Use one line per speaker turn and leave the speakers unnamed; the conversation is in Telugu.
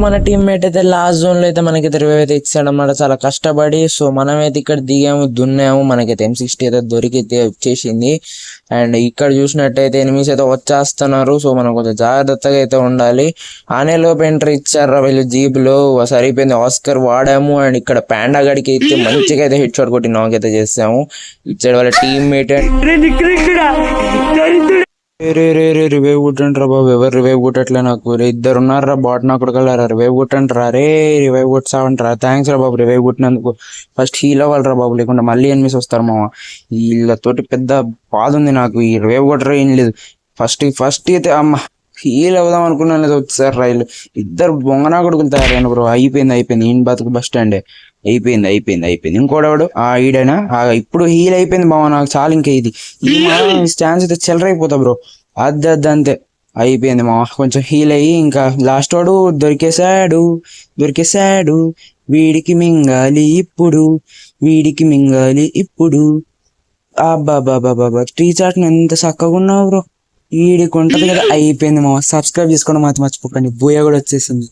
మన టీమ్మేట్ అయితే లాస్ట్ జోన్ లో అయితే మనకైతే రివైవ్ అయితే ఇచ్చాడు అన్నమాట, చాలా కష్టపడి. సో మనమైతే ఇక్కడ దిగాము, దున్నాము, మనకైతే M60 అయితే దొరికితే వచ్చేసింది. అండ్ ఇక్కడ చూసినట్టయితే ఎనిమిస్ అయితే వచ్చేస్తున్నారు. సో మనం కొంచెం జాగ్రత్తగా అయితే ఉండాలి. ఆనేలోపు ఎంట్రీ ఇచ్చారు వీళ్ళు జీప్ లో, సరిపోయింది. ఆస్కర్ వాడాము అండ్ ఇక్కడ పాండా గడికి అయితే మంచిగా అయితే హిట్ షాట్ కొట్టి నాక్ అయితే చేసాము. ఇచ్చాడు వాళ్ళ టీమ్మేట్. రివైవ్ కొట్టండి రా బాబు, ఎవరు రివైవ్ కొట్టట్లే నాకు. ఇద్దరు ఉన్నారా బాట్ నా కొడకలరా, రివైవ్ కొట్టండి రా రే, రివైవ్ కొట్టావంట రా. థ్యాంక్స్ రా బాబు రివైవ్ కొట్టినందుకు. ఫస్ట్ హీల్ అవ్వాలి రా బాబు, లేకుండా మళ్ళీ ఎనిమిస్ వస్తారు మామ. వీళ్ళతోటి పెద్ద బాధ ఉంది నాకు. ఈ రివైవ్ కొట్టరా ఏం లేదు. ఫస్ట్ అయితే అమ్మ హీల్ అవుదాం అనుకున్నాను, లేదు వచ్చారు రైలు. ఇద్దరు బొంగనా కొడుకులు తయారైన బ్రో. అయిపోయింది ఈయన బతుకు బస్ స్టాండే. అయిపోయింది. ఇంకోడవాడు ఈడైనా ఇప్పుడు హీల్ అయిపోయింది బావ, నాకు చాలు. ఇంకా ఇది ఛాన్స్ అయితే చెల్లరైపోతా బ్రో. అద్దే అంతే అయిపోయింది మా. కొంచెం హీల్ అయ్యి ఇంకా లాస్ట్ వాడు దొరికేశాడు. వీడికి మింగాలి ఇప్పుడు. అబ్బాబాబాబా టీ చాట్ ఎంత చక్కగా ఉన్నావు బ్రో. వీడికి ఉంటది కదా. అయిపోయింది మా. సబ్స్క్రైబ్ చేసుకోవడం మాత్రం మర్చిపోకండి. బోయ కూడా వచ్చేసింది.